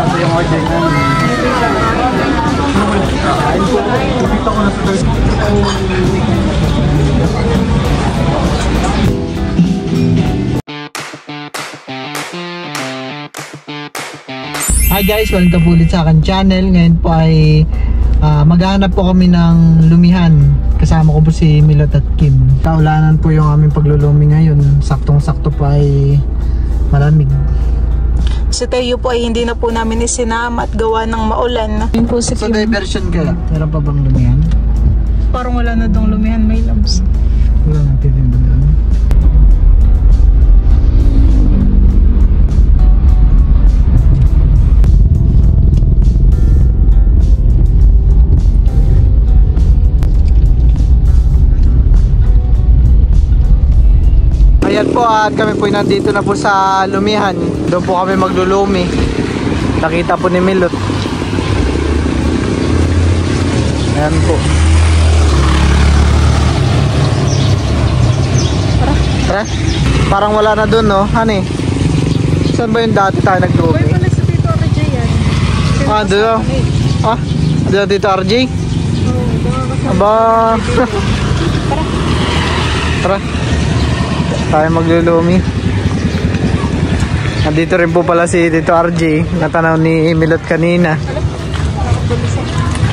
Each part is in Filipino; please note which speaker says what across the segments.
Speaker 1: Ito yung order namin. Ayun po, ipita ko na sa third. Hi guys, welcome po ulit sa akin channel. Ngayon po ay maghahanap po kami ng lumihan. Kasama ko po si Milot at Kim. Kaulanan po yung aming paglulumi ngayon. Saktong-sakto po ay malamig.
Speaker 2: Si Teo po ay hindi na po namin isinama at gawa ng maulan. Yun po si
Speaker 1: So
Speaker 2: Kim.
Speaker 1: diversion kaya? Meron pa bang lumihan?
Speaker 2: Parang wala na dong lumihan, may labs.
Speaker 1: Wala natin din ba doon? Ayan po at kami po nandito na po sa lumihan. Doon po kami maglulumi. Nakita po ni Milot. Ayan po. Tara. Parang wala na doon, no? Honey. Saan ba yung dati tayo naglumi?
Speaker 2: Uy, pala sa Tito RJ yan.
Speaker 1: Ah, doon. Ah, doon dito RJ?
Speaker 2: Oo,
Speaker 1: Aba.
Speaker 2: Tara.
Speaker 1: Tara. Tayo maglulumi. Nandito rin po pala si Tito RJ. Natanaw ni Milot kanina.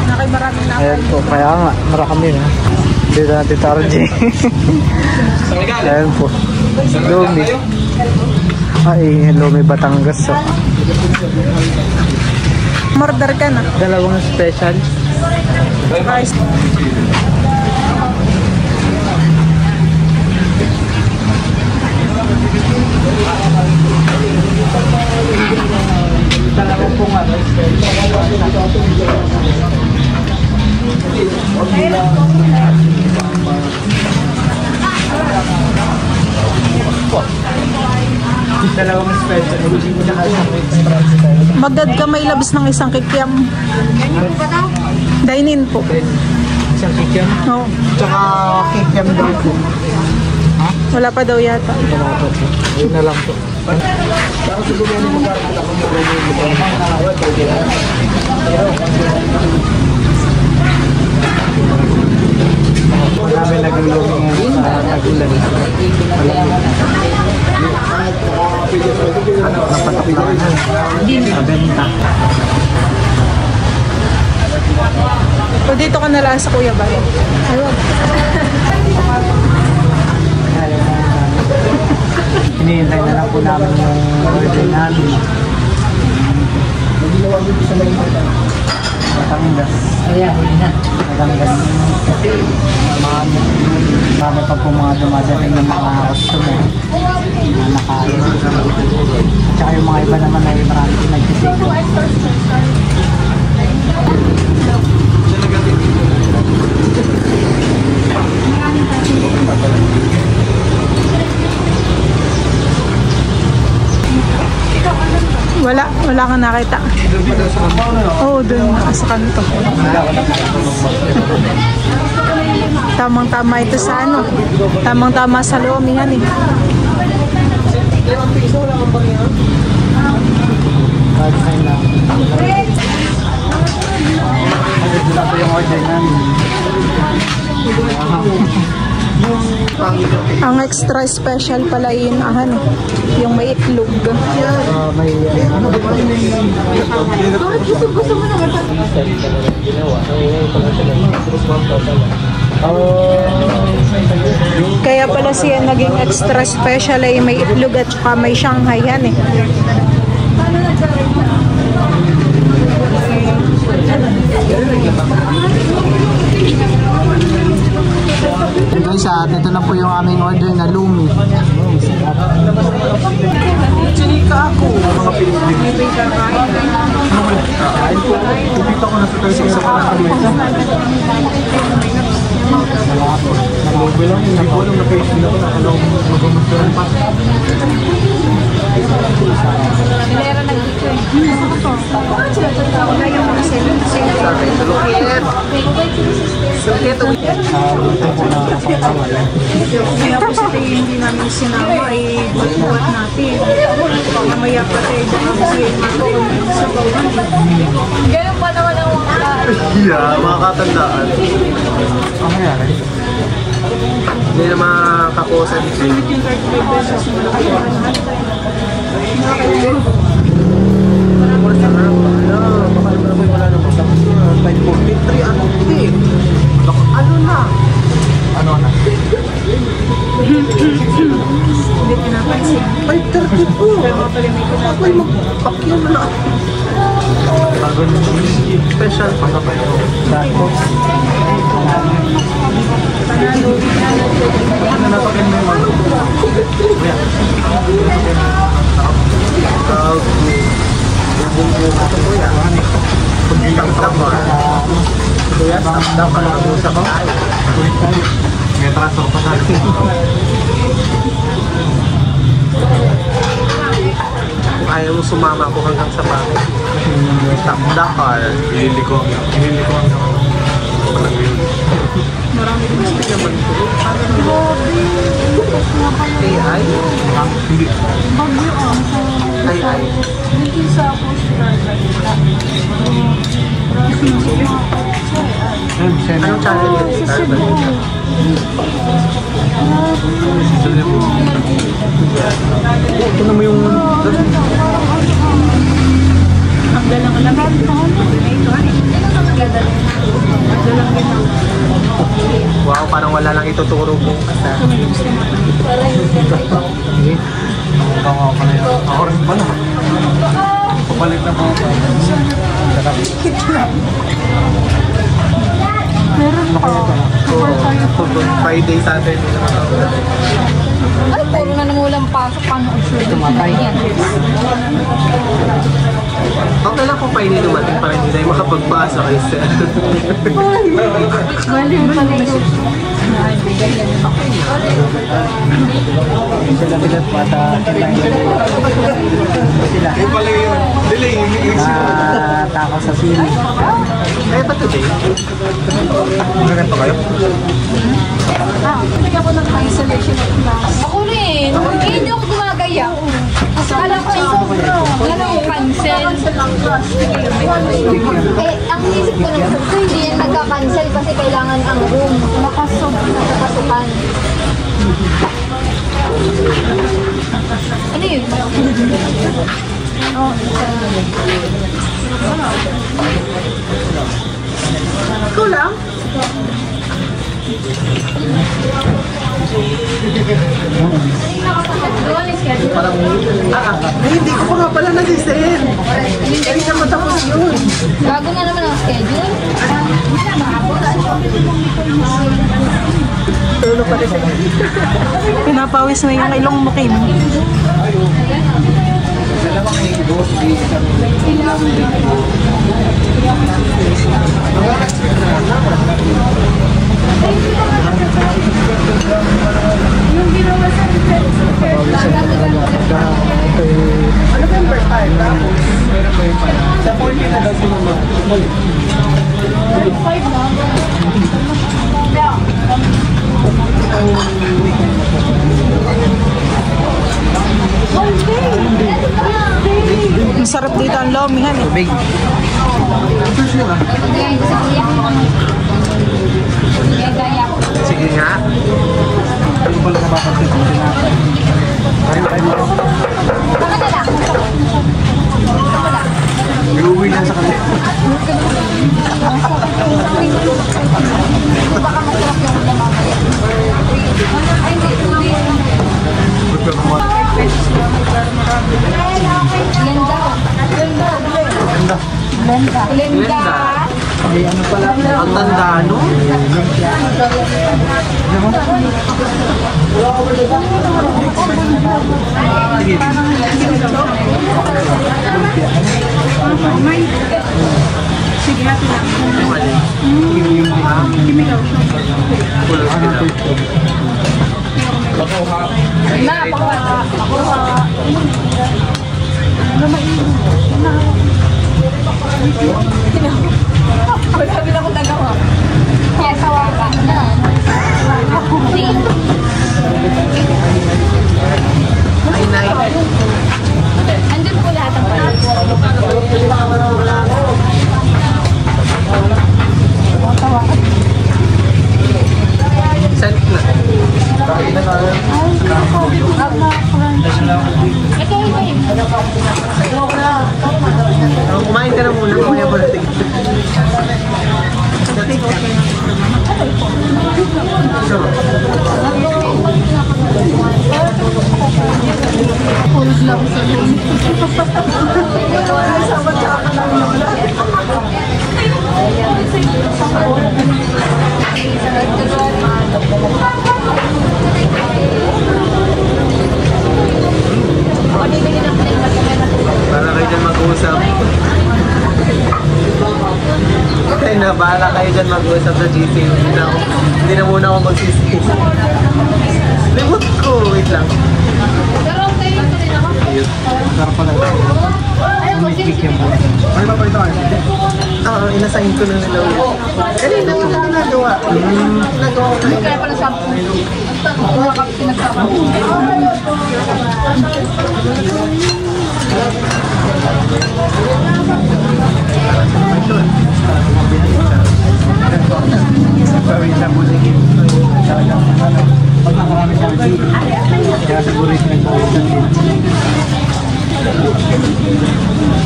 Speaker 2: Nakay maraming na.
Speaker 1: Ayan po, kaya nga, marami na. Dito na Tito RJ. Ayan po. Lumi. Ay, Lumi Batangas. So.
Speaker 2: Murder ka na.
Speaker 1: Dalawang special.
Speaker 2: Rice.
Speaker 1: Dalawang po nga. Dalawang special.
Speaker 2: Magdad ka may labis ng isang kikiam. Dine-in po.
Speaker 1: Isang kikiam?
Speaker 2: Oo.
Speaker 1: Tsaka kikiam daw po. Ha?
Speaker 2: Wala pa daw yata.
Speaker 1: Wala po. Ayun na lang po. Marami naglulong ngayon sa tagulan. Napatakpan na sa benta.
Speaker 2: O dito ka nalang sa Kuya Bay. Ayun.
Speaker 1: Hinihintay na lang po namin yung order namin. Batangas. Ayan, huli na. Batangas. Marami pa po mga dumadating ng mga customer na nakain. At saka yung mga iba naman ay marami po nagtitake.
Speaker 2: Wala kang nakita. Oo, doon sa kanto. Tamang-tama ito sa ano. Tamang-tama sa lumihan eh.
Speaker 1: Ito na po yung order namin.
Speaker 2: Ang extra special pala yun, yung may itlog.
Speaker 1: May
Speaker 2: Kaya pala siya naging extra special ay may itlog at saka may Shanghai yan eh.
Speaker 1: guys, ito na po yung aming order na lumi. Chinika ako. Mga Pilipino. Kain po. Pipita ko na sa tayo sa mga kamesa. Nag-mobile lang. Hindi ko alam na kayo sila ko na anong mag-maturan pa.
Speaker 2: Nilera nag-dito eh. Wala yung mga
Speaker 1: Sukit.
Speaker 2: Kaya po sa tayo hindi namin sinama ay buhat natin. Mamaya pa tayo dyan kasi Ganun pa naman ang mga
Speaker 3: Yeah, mga katandaan.
Speaker 1: Ano yan?
Speaker 3: Hindi na makakusan. Ano na?
Speaker 1: Ano na?
Speaker 2: Hindi pinapansin.
Speaker 3: 5:30 po. Ako'y magpakyaw na lang.
Speaker 1: Bago nung
Speaker 3: Special pa na ba yun?
Speaker 1: dako. Ano na pag may mga?
Speaker 3: Bumbong-bumbong ito po yan. Pagkitang-tang ba? Kuya, tang-tang ka lang sa bahay.
Speaker 1: May traso pa sa akin.
Speaker 3: Kung ayaw mo sumama ako hanggang sa bahay. Tang-dakar.
Speaker 1: Ililiko ang walang yun.
Speaker 3: Marami gusto naman po. AI?
Speaker 1: Hindi.
Speaker 3: AI. Anong channel yun? Star Balita? Ito naman yung...
Speaker 2: Ang dalang alaman.
Speaker 3: Wow, parang wala lang ituturo mo.
Speaker 1: Sige. Ako na yun. Ako rin pala. Papalit na po ako.
Speaker 2: Meron pa.
Speaker 3: Friday, Saturday naman ako.
Speaker 2: Ay, puro na nangulang pasok. Paano
Speaker 1: Tumatay.
Speaker 3: Okay lang kung Friday dumating para hindi tayo makapagbasa kay Sir.
Speaker 2: Mali mo pala ito.
Speaker 1: Sila bilat mata. Sila.
Speaker 3: Yung pala yun. Delay.
Speaker 1: Takaw sa sili.
Speaker 3: Kaya ba today? Magagad pa kayo?
Speaker 2: Hindi ako nag-isolation of class. Ako rin. Hindi ako gumagaya. Alam ko cancel.
Speaker 4: Eh, ang isip ko nung so, hindi yan nagka-cancel kasi kailangan ang room. Nakapasukan.
Speaker 2: Ano yun?
Speaker 3: Ikaw lang? Parang, hindi ko pa nga pala na-send. Hindi na matapos yun.
Speaker 4: Bago na naman ang schedule.
Speaker 2: Pinapawis na yung ilong mo, Kim.
Speaker 4: Yung ginawa sa
Speaker 3: November 5, tapos sa 14 na daw sumama.
Speaker 2: Masarap dito ang lomihan eh.
Speaker 1: Big.
Speaker 3: Sige nga.
Speaker 1: Ano pala napapansin kung tinapay? Tayo. Iuwi na sa kanila.
Speaker 4: Glenda.
Speaker 1: Ay, ano pala?
Speaker 3: Ang tanda, no?
Speaker 1: Sige.
Speaker 2: Sige, happy lang.
Speaker 3: Kulos
Speaker 1: Ano
Speaker 3: kita.
Speaker 1: po ito?
Speaker 4: Na, pakuha.
Speaker 2: Sabi na akong nagawa.
Speaker 4: Kaya sawa ka na.
Speaker 3: Ay, nay.
Speaker 4: Andun po lahat ang pala.
Speaker 3: ka na muna, mamaya pa natin.
Speaker 4: Hold lang sa room.
Speaker 3: Para kayo dyan mag-uusap. Kaya na, bahala kayo dyan mag-uusap sa GC. Hindi na muna ako magsisi. Limot ko, wait lang.
Speaker 1: Sarap pala. Umikik yan pala. Ay, ba pa ito kayo?
Speaker 3: Oo, inasign ko na nila ulit. Kanina mo na ginagawa. Nagawa ko na.
Speaker 4: Kaya pala sabi ko, mga kami pinagsama ko.
Speaker 1: Pawin sa buligid. Pag nakarami sa akin, kaya siguro yung pinagpawin sa akin.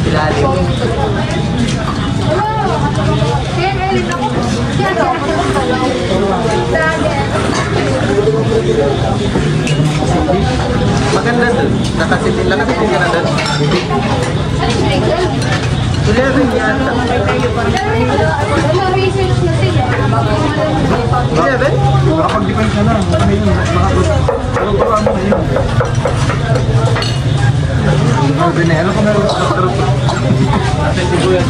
Speaker 3: Ilalim.
Speaker 4: Kaya ngayon ako. Kaya
Speaker 3: Maganda dun. Nakasitin lang ka na dun. 11 yata. 11?
Speaker 1: Makapag-depend ka na. Ano yun? Makapag-turuan mo na yun. Ano ka meron sa doktor? Ngayon.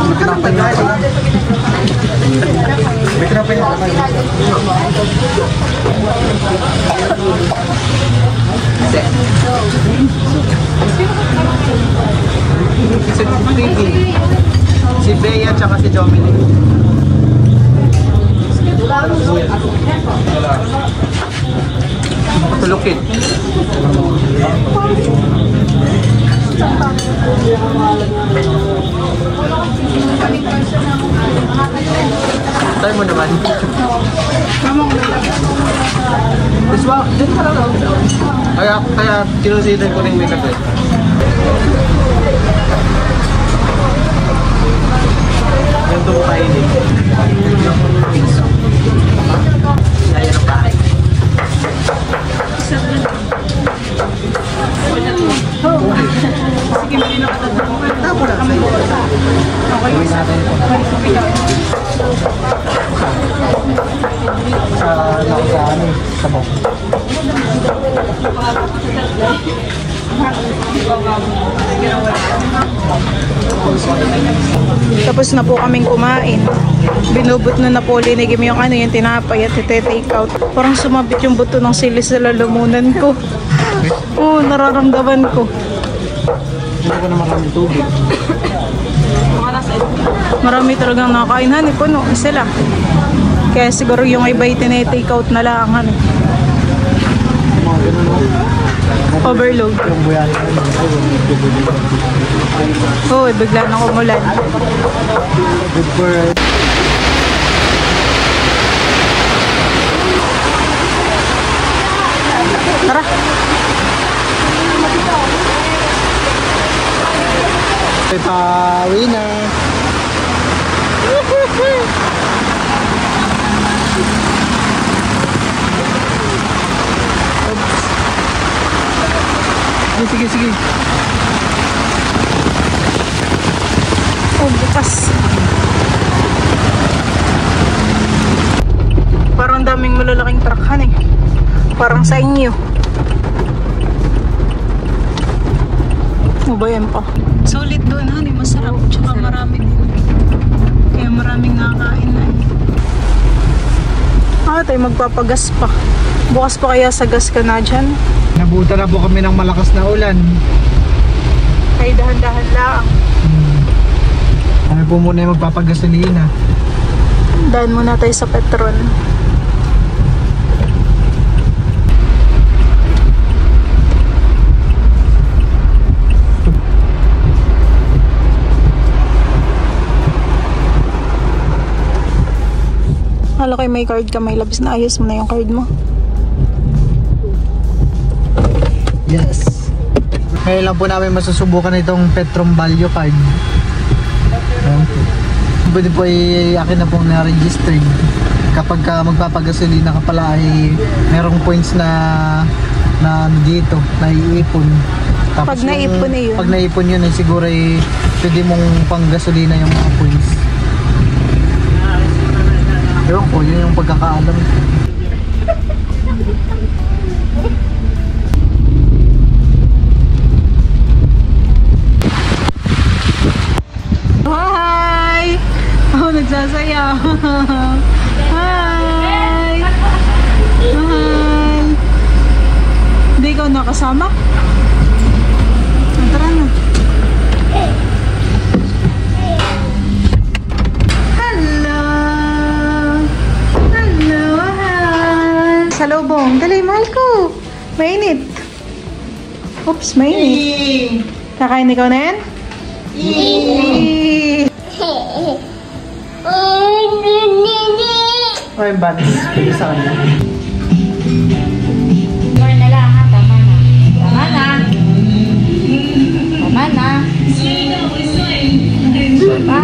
Speaker 1: May tinapay na ito na. May tinapay na ito na.
Speaker 3: Si Bea tsaka si Dominic. Matulukin. Tayo mo naman. Iswa, dito ka lang. Kaya kinonsider ko rin makeup eh. Yung doon kainin. Ayan ang bahay. Tapo na. Gawin natin ito. Sa bok.
Speaker 2: Tapos na po kaming kumain. Binubot na po linigim yung yung tinapay at take out. Parang sumabit yung buto ng sili sa lalamunan ko. Oo, nararamdaman ko.
Speaker 1: Hindi ko na maraming tubig.
Speaker 2: Marami talagang nakakain puno. Isa lang. Kaya siguro yung iba take out na lang
Speaker 1: Mga ganun mo.
Speaker 2: Overload.
Speaker 1: Yung buyan.
Speaker 2: Oo, bigla na kumulan.
Speaker 1: Good for
Speaker 2: Tara.
Speaker 1: Pawi na. Sige, sige.
Speaker 2: Oh, bukas. Parang daming malalaking truck Parang sa inyo. Ano ba yan pa? Solid doon masarap. Tsaka marami din. Kaya maraming nakakain tayo magpapagas pa. Bukas pa kaya sa gas ka na dyan?
Speaker 1: Nabuta na po kami ng malakas na ulan.
Speaker 2: Kaya dahan-dahan lang.
Speaker 1: Kami po muna yung magpapagasolina.
Speaker 2: Dahan muna tayo sa Petron. Hala kayo may card ka, may labis na ayos mo na yung card mo.
Speaker 1: Yes. Ngayon lang po namin masusubukan itong Petron Value Card. Ayan po. Pwede po ay akin na pong na-registered. Kapag ka magpapagasolina ka pala ay merong points na dito, na iipon. Tapos
Speaker 2: Pag naipon na yun.
Speaker 1: Pag naipon yun ay siguro ay pwede mong panggasolina yung mga points. Ewan ko, yun yung pagkakaalam.
Speaker 2: Hi! Ako nagsasayaw. Hi! Hi! Hindi ikaw nakasama? Tara na. Hello! Hello! Hi! Salubong. Dali, mahal ko. Mainit. Oops, mainit. Kakain ikaw na yan?
Speaker 1: Ay, batis. Pwede sa kanya.
Speaker 4: More na lang ha, tama na. Tama na. Tama na. Pa?